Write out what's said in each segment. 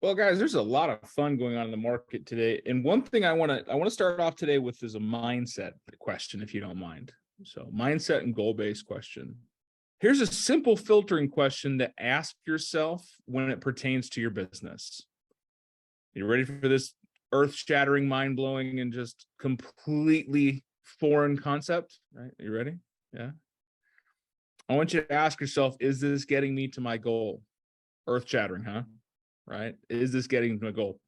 Well, guys, there's a lot of fun going on in the market today. And one thing I want to start off today with is a mindset question, if you don't mind. So, mindset and goal-based question. Here's a simple filtering question to ask yourself when it pertains to your business. You ready for this earth-shattering, mind-blowing, and just completely foreign concept? Right? Are you ready? Yeah. I want you to ask yourself, is this getting me to my goal? Earth-shattering, huh? Right? Is this getting to my goal?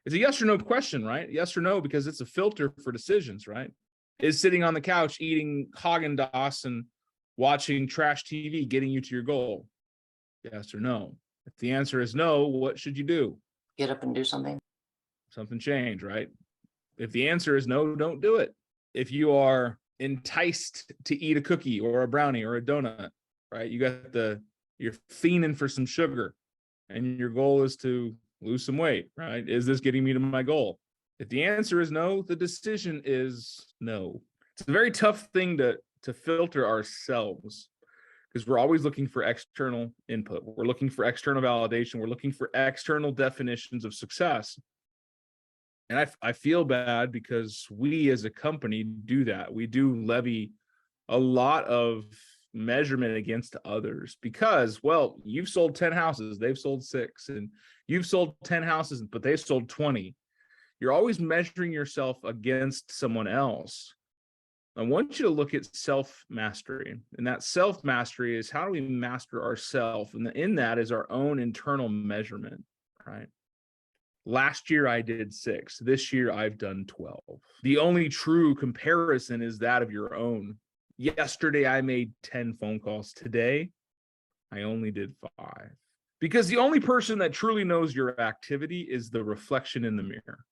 It's a yes or no question, right? Yes or no, because it's a filter for decisions, right? Is sitting on the couch eating Haagen-Dazs and watching trash TV getting you to your goal? Yes or no? If the answer is no, what should you do? Get up and do something. Something change, right? If the answer is no, don't do it. If you are enticed to eat a cookie or a brownie or a donut, right? You're fiending for some sugar and your goal is to lose some weight, right? Is this getting me to my goal? If the answer is no, the decision is no. It's a very tough thing to filter ourselves because we're always looking for external input. We're looking for external validation. We're looking for external definitions of success. And I feel bad because we as a company do that. We do levy a lot of measurement against others because, well, you've sold 10 houses, they've sold 6, and you've sold 10 houses, but they've sold 20. You're always measuring yourself against someone else. I want you to look at self-mastery, and that self-mastery is how do we master ourselves? And in that is our own internal measurement, right? Last year I did 6. This year I've done 12. The only true comparison is that of your own. Yesterday I made 10 phone calls. Today I only did 5. Because the only person that truly knows your activity is the reflection in the mirror.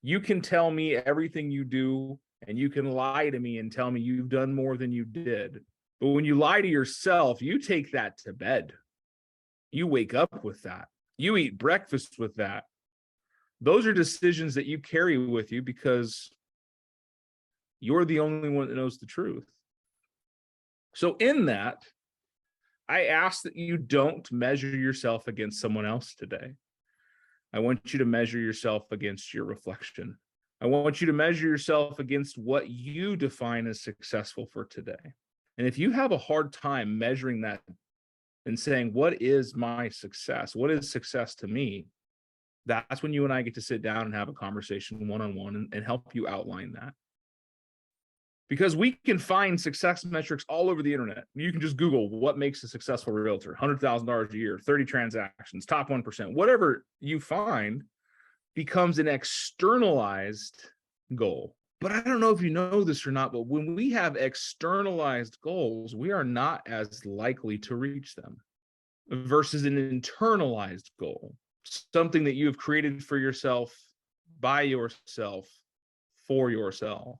You can tell me everything you do, and you can lie to me and tell me you've done more than you did. But when you lie to yourself, you take that to bed. You wake up with that. You eat breakfast with that. Those are decisions that you carry with you because you're the only one that knows the truth. So in that, I ask that you don't measure yourself against someone else today. I want you to measure yourself against your reflection. I want you to measure yourself against what you define as successful for today. And if you have a hard time measuring that and saying, what is my success? What is success to me? That's when you and I get to sit down and have a conversation one-on-one and help you outline that. Because we can find success metrics all over the internet. You can just Google what makes a successful realtor, $100,000 a year, 30 transactions, top 1%, whatever you find becomes an externalized goal. But I don't know if you know this or not, but when we have externalized goals, we are not as likely to reach them versus an internalized goal, something that you have created for yourself, by yourself, for yourself.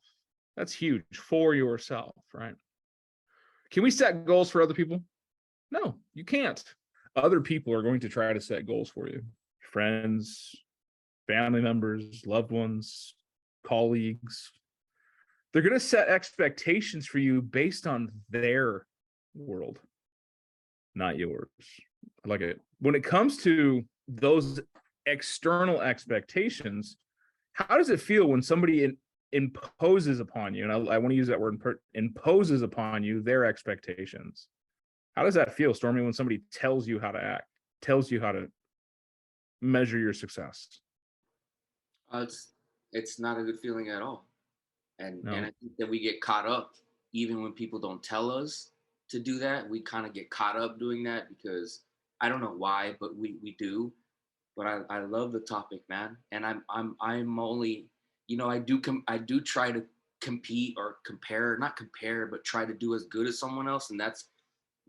That's huge, for yourself, right? Can we set goals for other people? No, you can't. Other people are going to try to set goals for you. Friends, family members, loved ones, colleagues. They're going to set expectations for you based on their world, not yours. I like it. When it comes to those external expectations, how does it feel when somebody imposes upon you, and I want to use that word, imposes upon you their expectations? How does that feel, Stormy, when somebody tells you how to act, tells you how to measure your success? It's not a good feeling at all, and No. I think that we get caught up even when people don't tell us to do that. We kind of get caught up doing that because I don't know why, but we do. But I love the topic, man, and I'm only, I do try to compete or compare, not compare, but try to do as good as someone else, and that's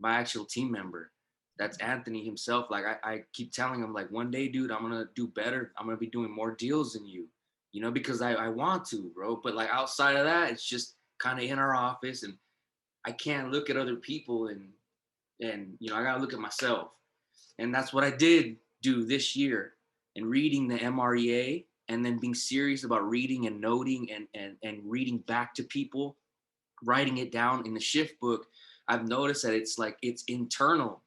my actual team member. That's Anthony himself. Like I keep telling him, like, one day, dude, I'm gonna do better. I'm gonna be doing more deals than you, because I want to, bro. But like outside of that, it's just kind of in our office, and I can't look at other people and I gotta look at myself. And that's what I did do this year, and reading the MREA and then being serious about reading and noting and reading back to people, writing it down in the shift book. I've noticed that it's internal.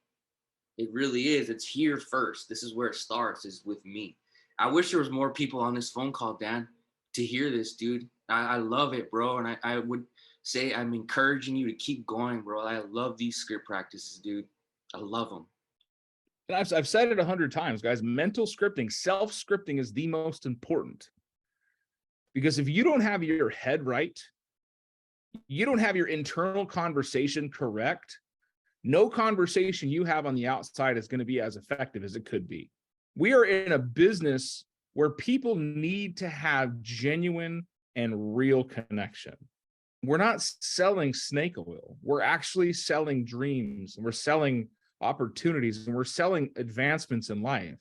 It really is. It's here first. This is where it starts, is with me. I wish there was more people on this phone call, Dan, to hear this, dude. I love it, bro. And I would say I'm encouraging you to keep going, bro. I love these script practices, dude. I love them. And I've said it 100 times, guys. Mental scripting, self-scripting is the most important. Because if you don't have your head right, you don't have your internal conversation correct, no conversation you have on the outside is going to be as effective as it could be. We are in a business where people need to have genuine and real connection. We're not selling snake oil. We're actually selling dreams, and we're selling opportunities, and we're selling advancements in life.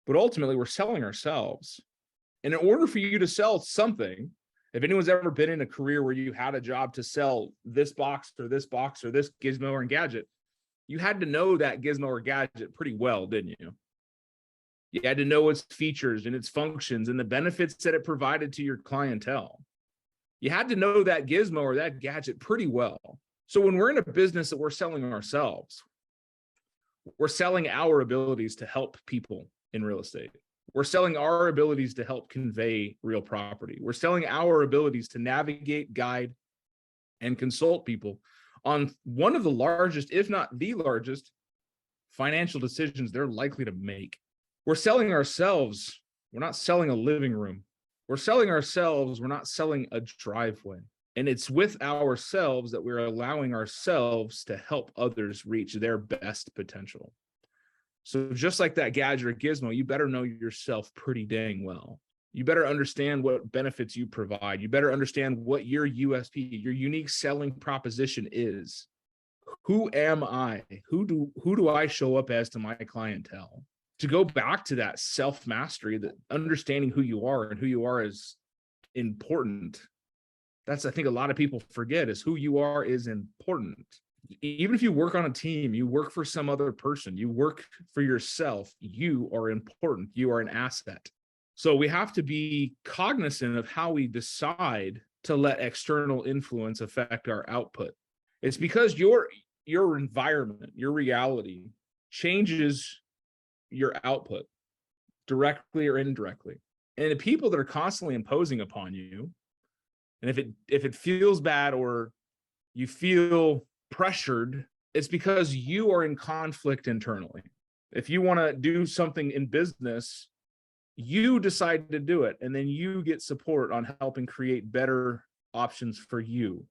But ultimately, we're selling ourselves. And in order for you to sell something, if anyone's ever been in a career where you had a job to sell this box or this box or this gizmo or gadget, you had to know that gizmo or gadget pretty well, didn't you? You had to know its features and its functions and the benefits that it provided to your clientele. You had to know that gizmo or that gadget pretty well. So when we're in a business that we're selling ourselves, we're selling our abilities to help people in real estate. We're selling our abilities to help convey real property. We're selling our abilities to navigate, guide, and consult people on one of the largest, if not the largest, financial decisions they're likely to make. We're selling ourselves. We're not selling a living room. We're selling ourselves. We're not selling a driveway. And it's with ourselves that we're allowing ourselves to help others reach their best potential. So just like that gadget or gizmo, you better know yourself pretty dang well. You better understand what benefits you provide. You better understand what your USP, your unique selling proposition is. Who am I? Who do I show up as to my clientele? To go back to that self-mastery, that understanding who you are and who you are is important. That's, I think, a lot of people forget, is who you are is important. Even if you work on a team, you work for some other person, you work for yourself, you are important. You are an asset. So we have to be cognizant of how we decide to let external influence affect our output. It's because your environment, your reality changes your output directly or indirectly. And the people that are constantly imposing upon you, and if it feels bad or you feel pressured, it's because you are in conflict internally. If you want to do something in business, you decide to do it, and then you get support on helping create better options for you.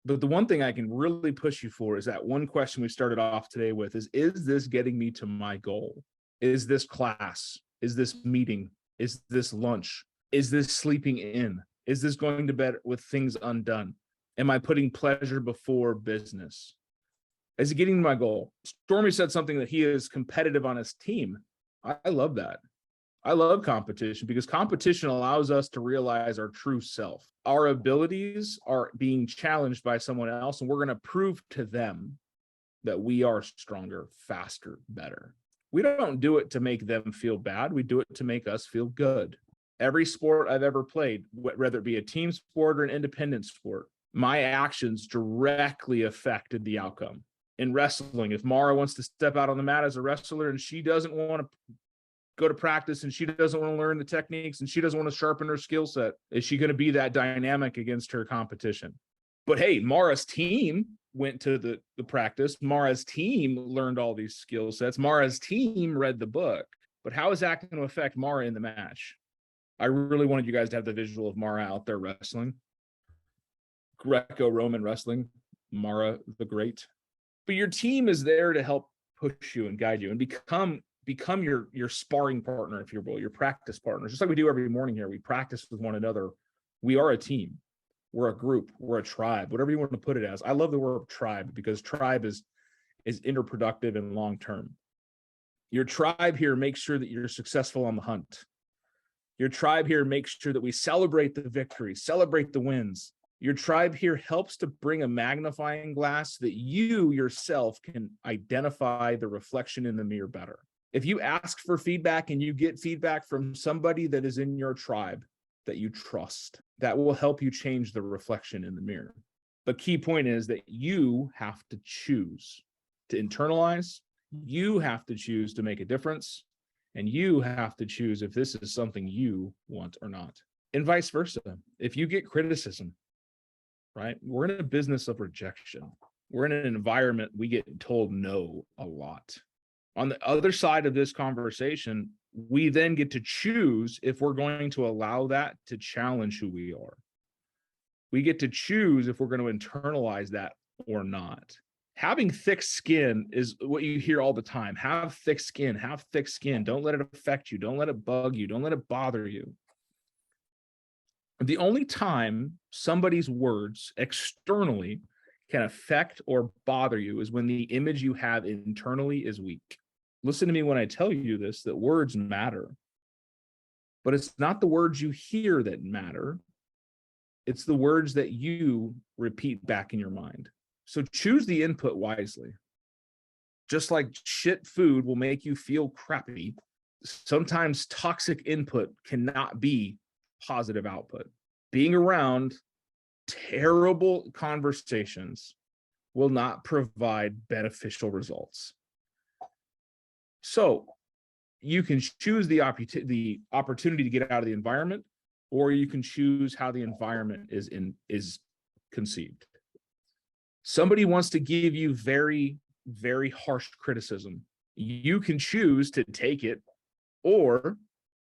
But the one thing I can really push you for is that one question we started off today with is this getting me to my goal? Is this class? Is this meeting? Is this lunch? Is this sleeping in? Is this going to bed with things undone? Am I putting pleasure before business? Is it getting to my goal? Stormy said something that he is competitive on his team. I love that. I love competition because competition allows us to realize our true self. Our abilities are being challenged by someone else, and we're going to prove to them that we are stronger, faster, better. We don't do it to make them feel bad. We do it to make us feel good. Every sport I've ever played, whether it be a team sport or an independent sport, my actions directly affected the outcome. In wrestling, if Mara wants to step out on the mat as a wrestler and she doesn't want to go to practice and she doesn't want to learn the techniques and she doesn't want to sharpen her skill set, is she going to be that dynamic against her competition? But hey, Mara's team went to the practice. Mara's team learned all these skill sets. Mara's team read the book. But how is that going to affect Mara in the match? I really wanted you guys to have the visual of Mara out there wrestling. Greco-Roman wrestling, Mara the Great. But your team is there to help push you and guide you and become your sparring partner, if you will, your practice partners. Just like we do every morning here, we practice with one another. We are a team. We're a group. We're a tribe, whatever you want to put it as. I love the word tribe because tribe is interproductive and long-term. Your tribe here makes sure that you're successful on the hunt. Your tribe here makes sure that we celebrate the victories, celebrate the wins. Your tribe here helps to bring a magnifying glass that you yourself can identify the reflection in the mirror better. If you ask for feedback and you get feedback from somebody that is in your tribe that you trust, that will help you change the reflection in the mirror. The key point is that you have to choose to internalize You have to choose to make a difference, and you have to choose if this is something you want or not. And vice versa. If you get criticism, right? We're in a business of rejection. We're in an environment we get told no a lot. On the other side of this conversation, we then get to choose if we're going to allow that to challenge who we are. We get to choose if we're going to internalize that or not. Having thick skin is what you hear all the time. Have thick skin, have thick skin. Don't let it affect you. Don't let it bug you. Don't let it bother you. The only time somebody's words externally can affect or bother you is when the image you have internally is weak. Listen to me when I tell you this, that words matter. But it's not the words you hear that matter. It's the words that you repeat back in your mind. So choose the input wisely. Just like shit food will make you feel crappy, sometimes toxic input cannot be positive output. Being around terrible conversations will not provide beneficial results. So you can choose the opportunity to get out of the environment, or you can choose how the environment is conceived. Somebody wants to give you very, very harsh criticism. You can choose to take it, or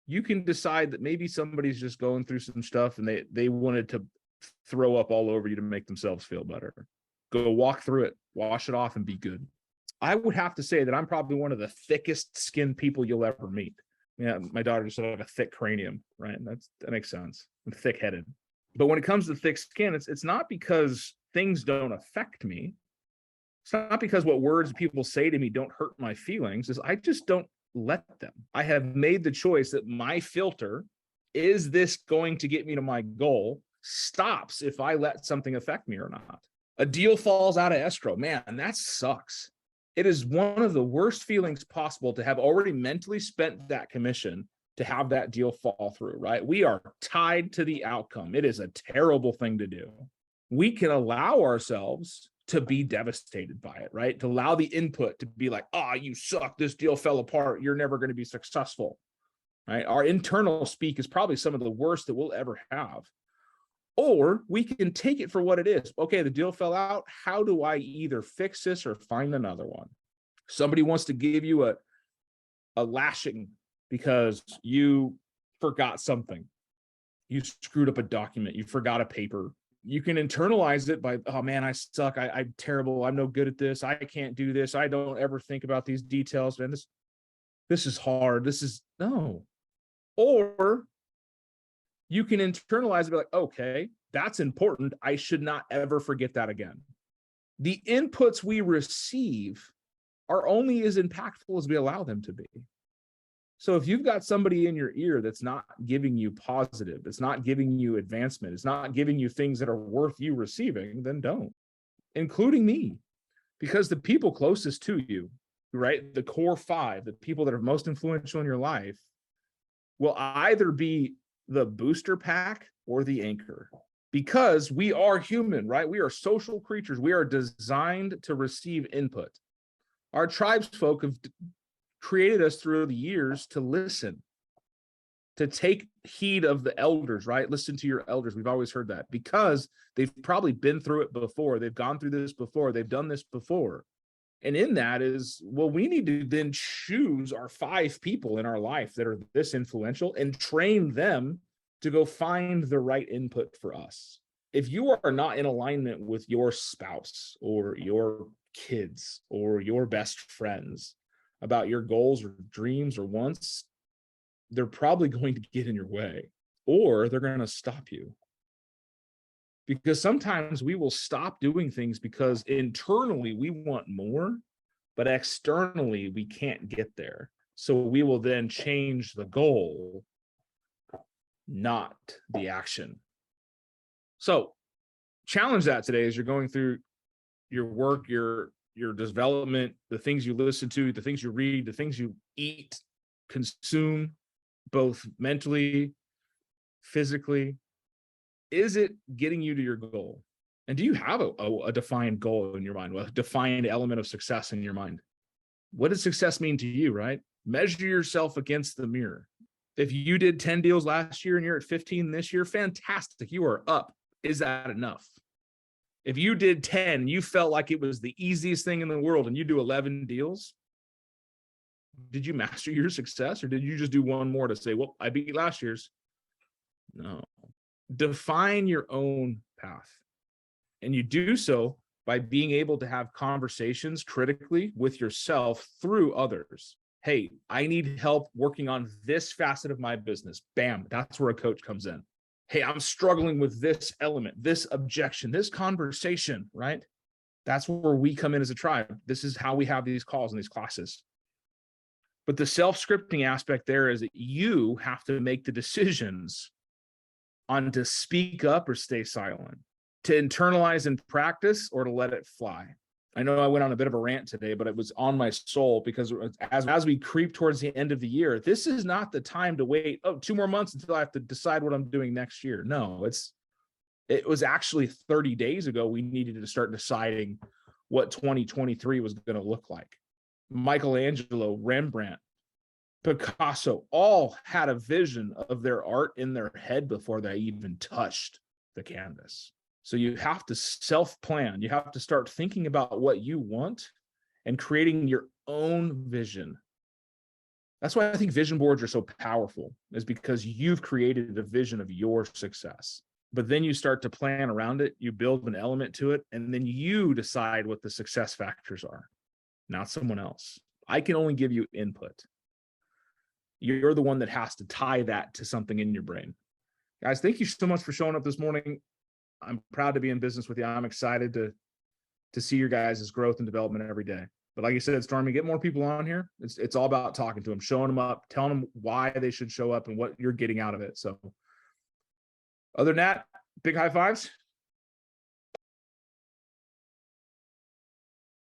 you can decide that maybe somebody's just going through some stuff and they wanted to throw up all over you to make themselves feel better. Go walk through it, wash it off, and be good. I would have to say that I'm probably one of the thickest skinned people you'll ever meet. Yeah, my daughter just have a thick cranium, right? That makes sense. I'm thick-headed. But when it comes to thick skin, it's not because things don't affect me. It's not because what words people say to me don't hurt my feelings. Is I just don't let them. I have made the choice that my filter, is this going to get me to my goal, stops if I let something affect me or not. A deal falls out of escrow. Man, that sucks. It is one of the worst feelings possible to have already mentally spent that commission to have that deal fall through, right? We are tied to the outcome. It is a terrible thing to do. We can allow ourselves to be devastated by it, right? To allow the input to be like, you suck, this deal fell apart, you're never going to be successful, right? Our internal speak is probably some of the worst that we'll ever have. Or we can take it for what it is. Okay, the deal fell out. How do I either fix this or find another one? Somebody wants to give you a lashing because you forgot something. You screwed up a document. You forgot a paper. You can internalize it by, oh man, I suck. I'm terrible. I'm no good at this. I can't do this. I don't ever think about these details. Man, this is hard. No. Or you can internalize it, be like, okay, that's important. I should not ever forget that again. The inputs we receive are only as impactful as we allow them to be. So if you've got somebody in your ear that's not giving you positive, it's not giving you advancement, it's not giving you things that are worth you receiving, then don't, including me. Because the people closest to you, right, the core 5, the people that are most influential in your life, will either be the booster pack or the anchor, because we are human, right? We are social creatures. We are designed to receive input. Our tribes folk have created us through the years to listen, to take heed of the elders, right? Listen to your elders. We've always heard that because they've probably been through it before. They've gone through this before. They've done this before. And in that is, well, we need to then choose our 5 people in our life that are this influential and train them to go find the right input for us. If you are not in alignment with your spouse or your kids or your best friends about your goals or dreams or wants, they're probably going to get in your way, or they're going to stop you. Because sometimes we will stop doing things because internally we want more, but externally we can't get there. So we will then change the goal, not the action. So challenge that today as you're going through your work, your development, the things you listen to, the things you read, the things you eat, consume, both mentally, physically. Is it getting you to your goal? And do you have a defined goal in your mind, a defined element of success in your mind? What does success mean to you, right? Measure yourself against the mirror. If you did 10 deals last year and you're at 15 this year, fantastic. You are up. Is that enough? If you did 10, you felt like it was the easiest thing in the world and you do 11 deals, did you master your success, or did you just do one more to say, well, I beat last year's? No. Define your own path. And you do so by being able to have conversations critically with yourself through others. Hey, I need help working on this facet of my business. Bam, that's where a coach comes in. Hey, I'm struggling with this element, this objection, this conversation, right? That's where we come in as a tribe. This is how we have these calls and these classes. But the self-scripting aspect there is that you have to make the decisions on to speak up or stay silent, to internalize and practice, or to let it fly. I know I went on a bit of a rant today, but it was on my soul, because as we creep towards the end of the year, this is not the time to wait, 2 more months until I have to decide what I'm doing next year. No, it was actually 30 days ago we needed to start deciding what 2023 was going to look like. Michelangelo, Rembrandt, Picasso all had a vision of their art in their head before they even touched the canvas. So you have to self-plan. You have to start thinking about what you want and creating your own vision. That's why I think vision boards are so powerful, is because you've created a vision of your success. But then you start to plan around it, you build an element to it, and then you decide what the success factors are, not someone else. I can only give you input. You're the one that has to tie that to something in your brain. Guys, thank you so much for showing up this morning. I'm proud to be in business with you. I'm excited to see your guys' growth and development every day. But like you said, Stormy, get more people on here. It's all about talking to them, showing them up, telling them why they should show up and what you're getting out of it. So other than that, big high fives.